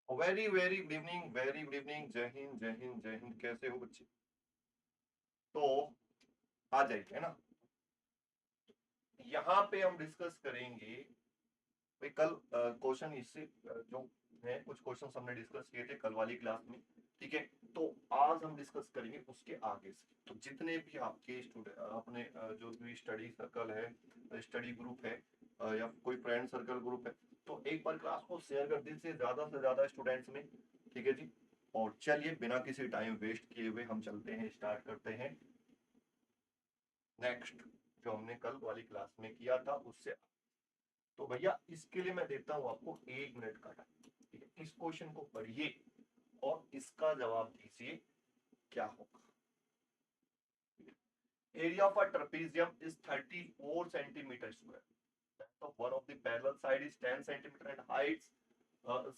Very very good evening, very good evening. जय हिंद, जय हिंद, जय हिंद। कैसे हो बच्चे? तो आ जाइए, है ना। यहाँ पे हम डिस्कस करेंगे भाई। कल क्वेश्चन इससे जो है, कुछ क्वेश्चन हमने डिस्कस किए थे कल वाली क्लास में। ठीक है। तो आज हम डिस्कस करेंगे उसके आगे से। तो जितने भी आपके स्टूडेंट अपने जो भी स्टडी सर्कल है, स्टडी ग्रुप है, या कोई फ्रेंड सर्कल ग्रुप है, तो एक बार क्लास को शेयर कर दीजिए ज्यादा से ज्यादा स्टूडेंट्स में। ठीक है जी। और चलिए बिना किसी टाइम वेस्ट किए हुए हम चलते हैं, स्टार्ट करते हैं नेक्स्ट जो हमने कल वाली क्लास में किया था उससे। तो भैया इसके लिए मैं देता हूं आपको 1 मिनट का टाइम। ठीक है, इस क्वेश्चन को पढ़िए और इसका जवाब दीजिए क्या होगा। Area of a trapezium is 34 centimetre square. So one of the parallel side is 10 centimeter and height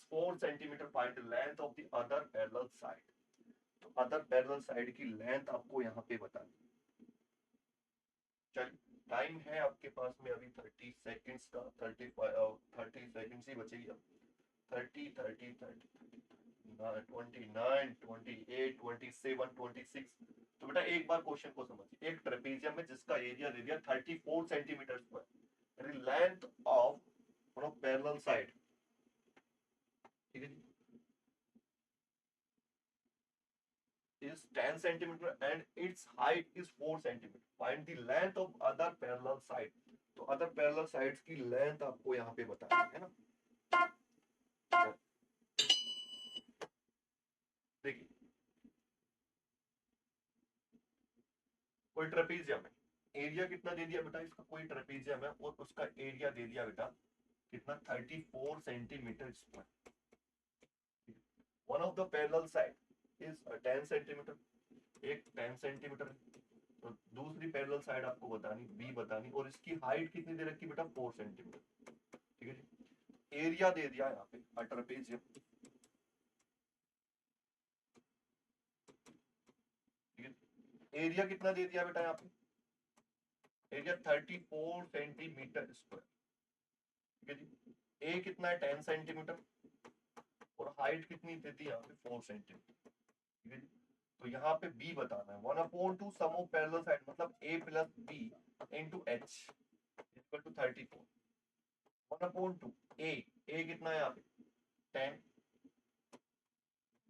4 centimeter. Find the length of the other parallel side. तो अदर पैरेलल साइड की लेंथ आपको यहाँ पे बतानी। चलिए टाइम है आपके पास में अभी 30 सेकेंड्स का। 30 सेकेंड्स ही बचेगी अब। 30 30 30 29 28 27 26। तो बेटा एक बार क्वेश्चन को समझिए। एक ट्रेपेजियम में जिसका एरिया दे दिया 34 centimetre square, length of parallel side. ठीक है जी। is 10 centimeter and its height is 4 centimeter. Find the length of other parallel side. तो अदर पैरेलल साइड्स की लेंथ आपको यहाँ पे बतानी है ना। देखिए कोई ट्रेपेजियम है, एरिया कितना दे दिया बेटा इसका। कोई ट्रेपेजियम है और उसका एरिया दे दिया बेटा कितना, 34 centimetre square. One of the parallel side is 10 centimetre, एक 10 सेंटीमीटर। तो दूसरी पैरेलल साइड आपको बतानी, बी बतानी, और इसकी हाइट कितनी दे रखी बेटा, 4 सेंटीमीटर। ठीक है जी। एरिया दे दिया यहाँ पे ट्रेपेजियम। ठीक है। एरिया कितना दे दिया बेटा यहाँ पे, एरिया 34 सेंटीमीटर स्क्वायर। ठीक है जी। ए कितना है, 10 सेंटीमीटर, और हाइट कितनी देती है यहाँ पे, 4 सेंटीमीटर। ठीक है जी। तो यहाँ पे बी बताना है। 1/2 सम ऑफ पैरेलल साइड, मतलब A plus B into H equal to 34। 1/2 A, A कितना है यहाँ पे 10,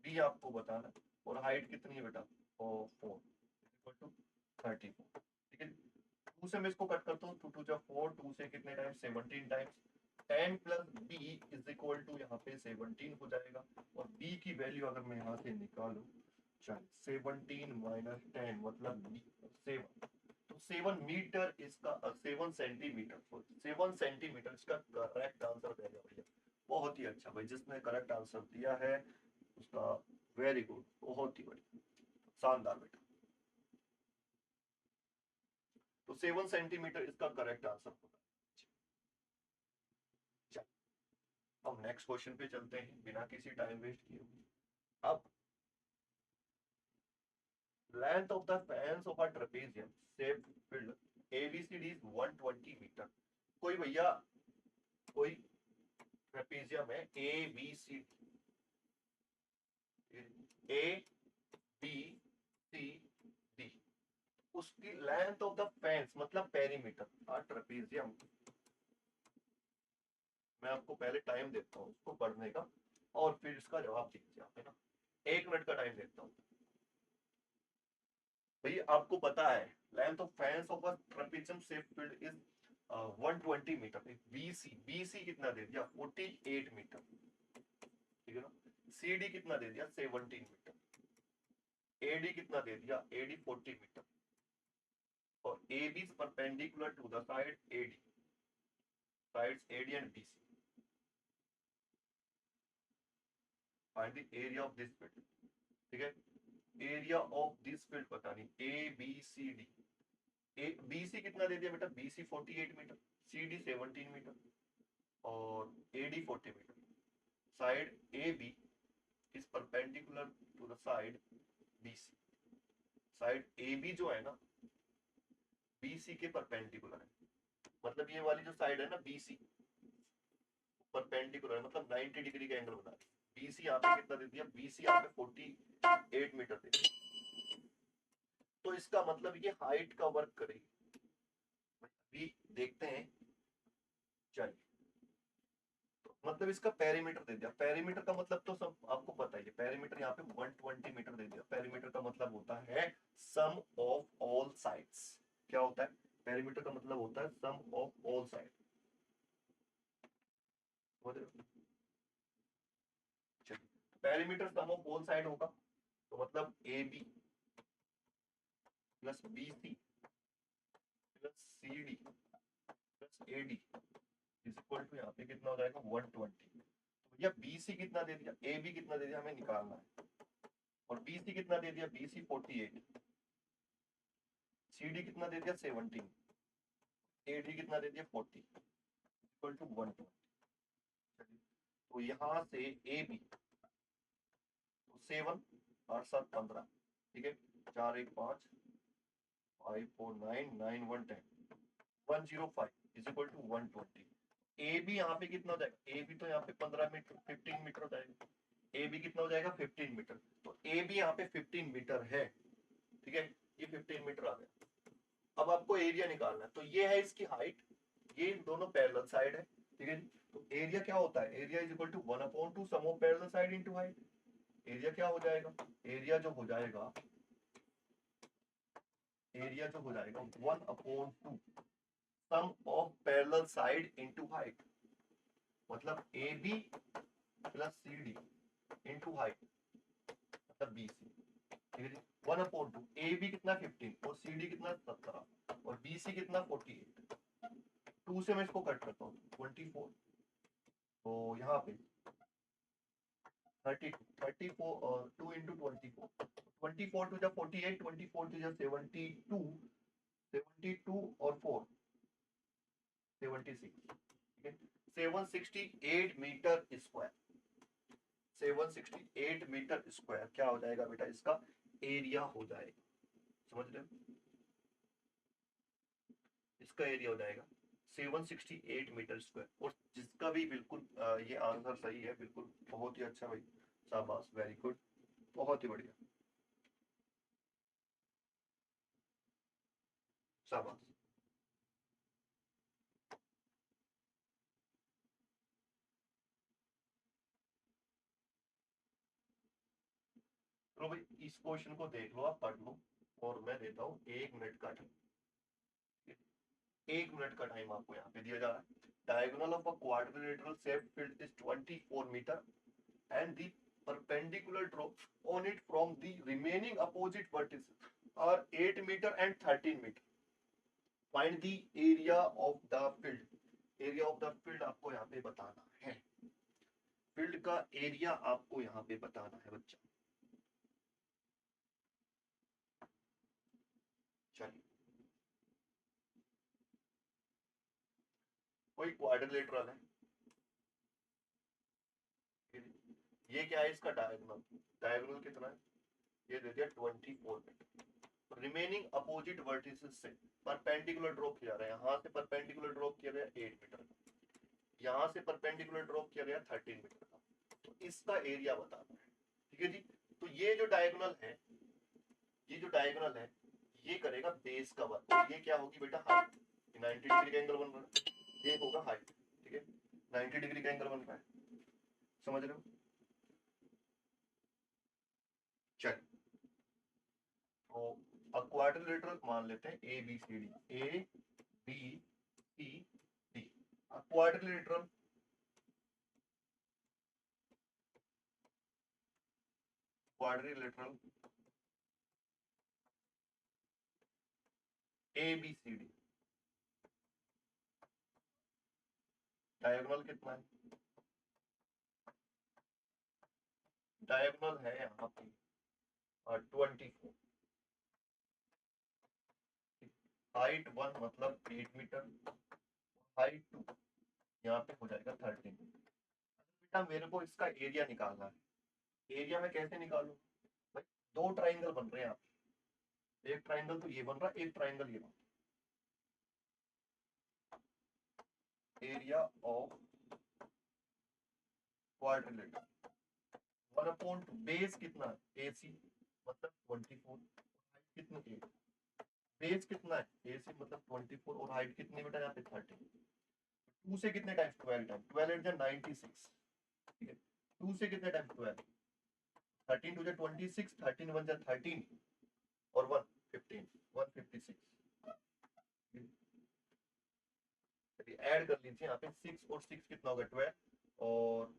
बी आपको बताना है, और हाइट कितनी है बेटा 4 इक्वल टू 34। ठीक है। टू से मैं इसको कट करता हूँ, 2 2 जा 4, 2 से कितने times, 17 times. 10 plus B is equal to यहाँ पे 17 हो जाएगा। और बी की वैल्यू अगर मैं यहाँ से निकालू, चल 17 माइनस 10 मतलब 7। तो 7 मीटर इसका, 7 सेंटीमीटर, 7 सेंटीमीटर इसका करेक्ट आंसर देगा भैया। बहुत ही अच्छा भाई, जिसने करेक्ट आंसर दिया है उसका वेरी गुड, बहुत ही बढ़िया, शानदार बेटा। तो 7 सेंटीमीटर इसका करेक्ट आंसर होगा। अब नेक्स्ट क्वेश्चन पे चलते हैं बिना किसी टाइम वेस्ट किए हुए। अब length of the fence of a trapezium shape field ABCD is 120 metre. कोई भैया, कोई ट्रेपेजियम है A B C, A B C D. उसकी लेंथ ऑफ द फैंस मतलब पेरीमीटर ट्रेपेजियम। मैं आपको पहले टाइम देता हूँ उसको पढ़ने का, और फिर इसका जवाब दीजिए आप, है ना। 1 मिनट का टाइम देता हूँ। भैया आपको पता है length of fence of a trapezium shape field is 120 metre. BC, BC कितना दे दिया 48 मीटर। ठीक है ना। सीडी कितना दे दिया 17 मीटर। एडी कितना दे दिया, एडी 40 मीटर। और A B perpendicular to the side AD, sides AD and BC. Find the area of this field. ठीक है। एरिया ऑफ दिस फील्ड पता नहीं, A B C D. A B C कितना दे दिया बेटा, B C 48 metre, C D 17 metre, और A D 40 metre. Side A B is perpendicular to the side B C. Side A B जो है ना बी सी के perpendicular है। मतलब ये वाली जो साइड है ना बी सी परपेंडिकुलर है, मतलब 90 डिग्री का एंगल बना रही है BC यहाँ पे कितना दे दिया, BC यहाँ पे 48 मीटर दे दिया। तो इसका मतलब ये हाइट का वर्क करेगी। अभी देखते हैं, चलिए। तो मतलब इसका पेरीमीटर दे दिया। पेरीमीटर का मतलब तो सब आपको पता ही है, पेरीमीटर यहाँ पे 120 मीटर दे दिया। पेरीमीटर का मतलब होता है सम ऑफ ऑल साइड्स। क्या होता है पेरीमीटर का मतलब, होता है sum of all side. Perimeter sum of all side होगा, तो मतलब A B plus B C plus C D plus A D is equal to, यहाँ पे कितना हो जाएगा 120। तो भैया बी सी कितना दे दिया, ए बी कितना दे दिया हमें निकालना है, और बी सी कितना दे दिया, बी सी 48, सी डी कितना दे दिया 17, ए डी कितना दे दिया 40 इक्वल टू 120। तो यहाँ से ए बी तो 7 8 7 15, ठीक है, 4 1 5 5 4 9 9 1 10 105 is equal to 120। A B यहाँ पे कितना हो जाएगा, ए बी तो यहाँ पे 15 मीटर 15 मीटर हो जाएगा। ए बी कितना हो जाएगा 15 मीटर। तो ए बी यहाँ पे 15 मीटर है, ठीक है, ये 15 मीटर आ गया। अब आपको एरिया निकालना है, तो ये है इसकी हाइट, ये दोनों पैरेलल साइड है, ठीक है। तो एरिया क्या होता है, area is equal to 1/2 sum of parallel side into height. Area क्या हो जाएगा, एरिया जो हो जाएगा, एरिया जो हो जाएगा 1/2 sum of parallel side into height. मतलब A B plus C D into height, मतलब बी सी, ठीक है जी। 1/2, ए बी कितना 15 और सी डी कितना 17 और बी सी कितना 48। 2 से मैं इसको कट करता हूँ 24, तो यहाँ पे 34 और 2 इंटू 24, 24 टू जा 48, 24 टू जा 72, 72 और 4 76, ठीक है। 768 मीटर स्क्वायर, 768 मीटर स्क्वायर क्या हो जाएगा बेटा, इसका एरिया हो जाएगा। समझ रहे हो, इसका एरिया हो जाएगा 768 मीटर स्क्वायर। और जिसका भी बिल्कुल ये आंसर सही है, बिल्कुल बहुत ही अच्छा भाई, शाबाश, वेरी गुड, बहुत ही बढ़िया, शाबाश। तो भाई इस क्वेश्चन को देख लो, आप पढ़ लो, और मैं देता हूँ 1 मिनट का टाइम। 1 मिनट का टाइम आपको यहाँ पे दिया जा रहा है। Diagonal of a quadrilateral shaped field is 24 metre and the perpendicular drop on it from the remaining opposite vertices are 8 meter and 13 meter. Find the area of the field. Area of the field आपको यहाँ पे बताना है, field का area आपको यहाँ पे बताना है बच्चा। चलिए, कोई क्वाड्रिलेटरल है, ये क्या है इसका डायगोनल, डायगोनल कितना है, ये दे दिया 24 मीटर। रिमेनिंग अपोजिट वर्टिसेस से परपेंडिकुलर ड्रॉप किया रहा है, यहाँ से परपेंडिकुलर ड्रॉप किया गया 8 मीटर का, यहाँ से परपेंडिकुलर ड्रॉप किया गया 13 मीटर का। तो इसका एरिया बताना है, ठीक है जी। तो ये जो डायगोनल है, ये जो डायगोनल है, ये करेगा बेस का वर्क। ये क्या होगी बेटा, हाइट, 90 डिग्री का एंगल बन रहा है, ये होगा हाइट, ठीक है, 90 डिग्री का एंगल बन रहा है, समझ रहे हो। चलिए, तो क्वाड्रिलेटरल मान लेते हैं A B C D, A B C D. Quadrilateral, quadrilateral A B C D, diagonal कितना है, डायगोनल है यहाँ पे 24, हाइट 1 मतलब 8 मीटर, हाइट 2 यहाँ पे हो जाएगा 13 मीटर। बेटा मेरे को इसका एरिया निकालना है, एरिया में कैसे निकालूं भाई, दो ट्राइंगल बन रहे हैं आप, एक ट्राइंगल तो ये बन रहा है, एक ट्राइंगल ये बन रहा है। एरिया ऑफ क्वाड्रिलेटरल, 1/2 बेस कितना है AC मतलब 24, कितनी 8, बेस कितना है AC मतलब 24 और हाइट कितनी बेटा यहाँ पे 30। 2 से कितने टाइम्स 12 टाइम 12 8 96, ठीक है। 2 से कितने टाइम्स 12, 13 टू 26, 13 1 13 और 1 15 156। चलिए ऐड कर लीजिए यहाँ पे 6 और 6 कितना होगा 12 और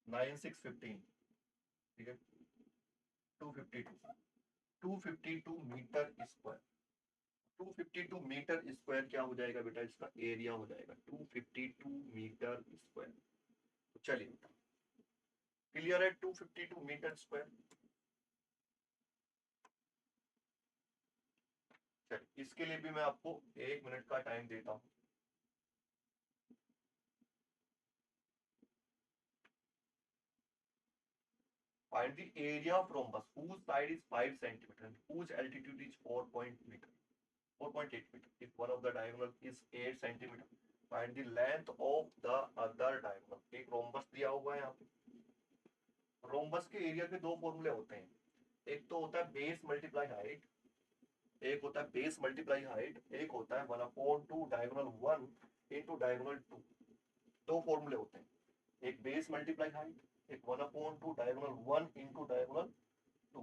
9 6 15, ठीक है। 252 252 मीटर स्क्वायर, 252 मीटर स्क्वायर क्या हो जाएगा बेटा, इसका एरिया हो जाएगा 252 मीटर स्क्वायर। तो चलिए बेटा क्लियर है 252 मीटर स्क्वायर। चलिए इसके लिए भी मैं आपको 1 मिनट का टाइम देता हूं। Find the area of rhombus whose side is 5 centimeter and whose altitude is 4.8 meter. If one of the diagonal is 8 centimeter, find the length of the other diagonal. एक rhombus दिया हुआ है यहाँ पे। rhombus के area के दो फॉर्मूले होते हैं, एक तो होता है बेस मल्टीप्लाई हाइट, एक होता है बेस मल्टीप्लाई हाइट, एक होता है 1/2 डायगोनल 1 इंटू डायगोनल 2। दो फॉर्मूले होते हैं, एक बेस मल्टीप्लाई हाइट, एक 1/2 डायगोनल 1 इंटू डायगोनल 2।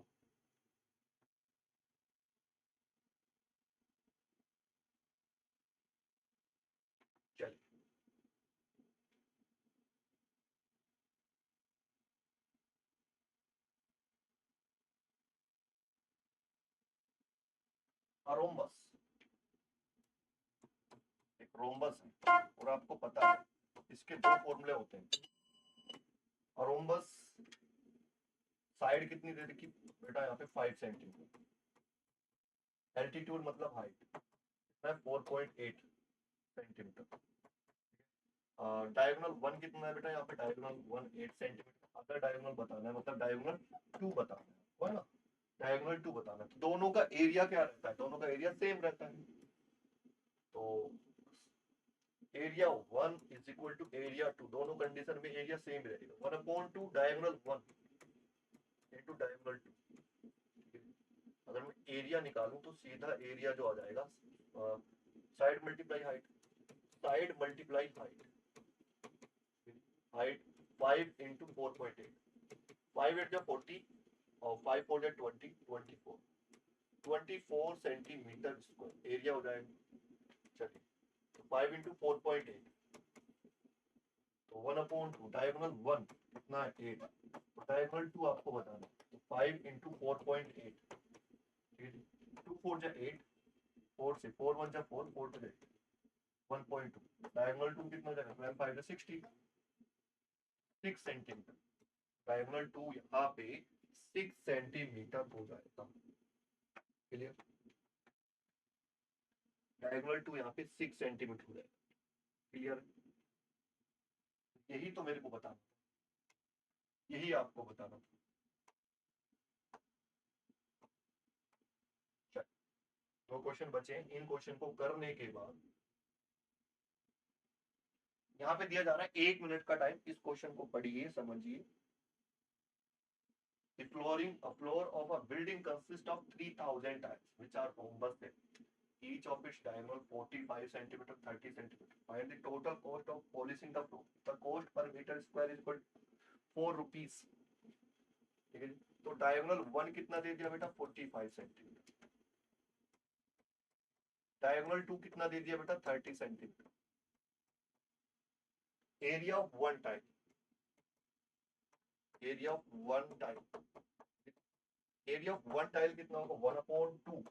चलिए रोम्बस, एक रोम्बस है और आपको पता है इसके दो फॉर्मूले होते हैं। रोम्बस साइड कितनी दे रखी बेटा यहाँ पे 5 सेंटीमीटर, एल्टीट्यूड मतलब हाइट कितना है 4.8 सेंटीमीटर। डायगोनल 1 कितना है बेटा यहाँ पे, डायगोनल 1 8 सेंटीमीटर। अगर डायगोनल बताना है मतलब डायगोनल 2 बताना है ना, डायगोनल 2 बताना है तो दोनों का एरिया क्या रहता है, दोनों का एरिया सेम रहता है। तो area 1 is equal to area 2, दोनों कंडीशन में एरिया सेम रहेगा। 1/2 डायगोनल 1 इंटू डायगोनल 2। अगर मैं एरिया निकालूं तो सीधा एरिया जो आ जाएगा side multiply height, side multiply height, height 5 into 4.8, 5 8 जा 40 और 5 4 जा 20 24 सेंटीमीटर स्क्वायर एरिया हो जाएगा। चलिए तो 5 इंटू 4.8 तो 1/2 डायगोनल 1 कितना है 8, तो डायगोनल 2 आपको बताना है तो 5 इंटू 4.8, ठीक है। 2 4 जा 8, 4 से 4 1 जा 4 4 2 8, 1.2 डायगोनल 2 कितना हो जाएगा 12 5 जा 60, 6 सेंटीमीटर। डायगोनल 2 यहाँ पे 6 सेंटीमीटर हो जाएगा। क्लियर, डायगोनल 2 यहाँ पे 6 सेंटीमीटर हो जाएगा। क्लियर, यही तो मेरे को बताना, यही आपको बताना था। दो क्वेश्चन बचे, इन क्वेश्चन को करने के बाद यहाँ पे दिया जा रहा है 1 मिनट का टाइम। इस क्वेश्चन को पढ़िए समझिए। The flooring, a floor of a building consists of 3000 tiles, which are rhombus shaped. Each of its diagonal 45 centimeter, 30 centimeter. Find the total cost of polishing the floor. The cost per meter square is equal to 4 rupees. ठीक है, तो diagonal 1 कितना दे दिया बेटा 45 centimetre, diagonal 2 कितना दे दिया बेटा 30 centimetre. Area of one tile, area of one tile, area of one tile कितना होगा 1/2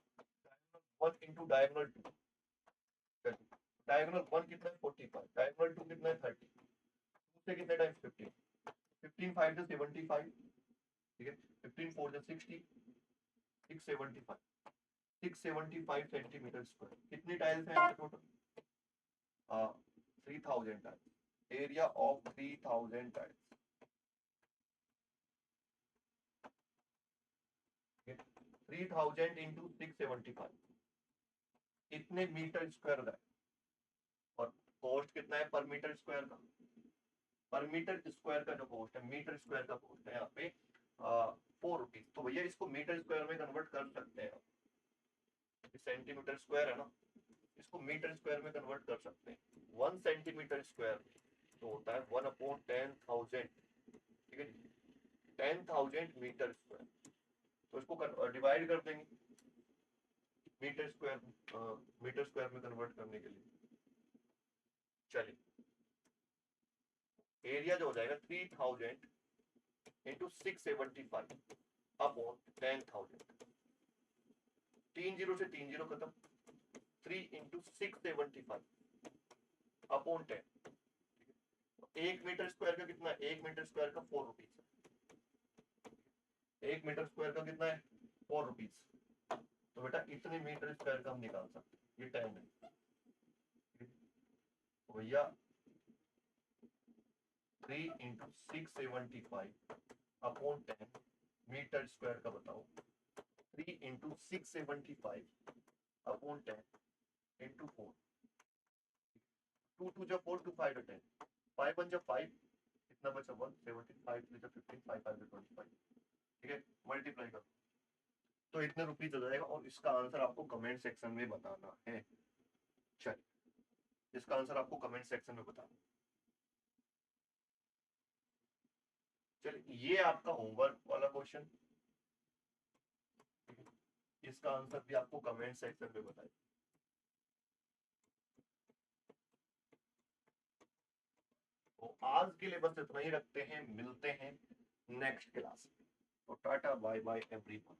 1 इंटू डायगोनल 2। डायगोनल 1 कितना है 45, डायगोनल 2 कितना है 30, 2 से कितने टाइम्स 15, 15 5 से 75, ठीक है। 15 4 से 60, 675, 675 सेंटीमीटर स्क्वायर। कितनी टाइल्स हैं यहाँ पे total 3000 tiles, area of 3000 tiles, 3000 into 675 इतने मीटर स्क्वायर का है। और कॉस्ट कितना है पर मीटर स्क्वायर का पर मीटर स्क्वायर का जो कॉस्ट है, मीटर स्क्वायर का कॉस्ट है यहाँ पे 4 रुपीज। तो भैया इसको मीटर स्क्वायर में कन्वर्ट कर सकते हैं, सेंटीमीटर स्क्वायर है ना, इसको मीटर स्क्वायर में कन्वर्ट कर सकते हैं। 1 सेंटीमीटर स्क्वायर तो होता है 1/10,000, ठीक है जी, 10,000 मीटर स्क्वायर। तो इसको डिवाइड कर देंगे मीटर स्क्वायर में कन्वर्ट करने के लिए। चलिए, एरिया जो हो जाएगा 3000 इंटू 675 अपॉन 10,000। 30 से 30 खत्म, 3 इंटू 675 अपॉन 10। 1 मीटर स्क्वायर का कितना है? 1 मीटर स्क्वायर का 4 रुपीज। 1 मीटर स्क्वायर का कितना है? 4 रुपीज। तो बेटा इतने मीटर स्क्वायर का हम निकाल सकते हैं, ये 10 है। तो भैया 3 इंटू 675 अपॉन 10 मीटर स्क्वायर का बताओ। 3 इंटू 675 अपॉन 10 इंटू 4, 2 2 जब 4 2 5 10, 5 1 जब 5, कितना बचा? 175 3 जब 15 5 5 25, ठीक है, मल्टीप्लाई करो तो इतने रुपीज हो जाएगा। और इसका आंसर आपको कमेंट सेक्शन में बताना है। चलिए, इसका आंसर आपको कमेंट सेक्शन में बताना। चलिए, ये आपका होमवर्क वाला क्वेश्चन, इसका आंसर भी आपको कमेंट सेक्शन में बताइए। तो आज के लिए बस इतना ही रखते हैं, मिलते हैं नेक्स्ट क्लास में। तो टाटा बाय बाय एवरीवन।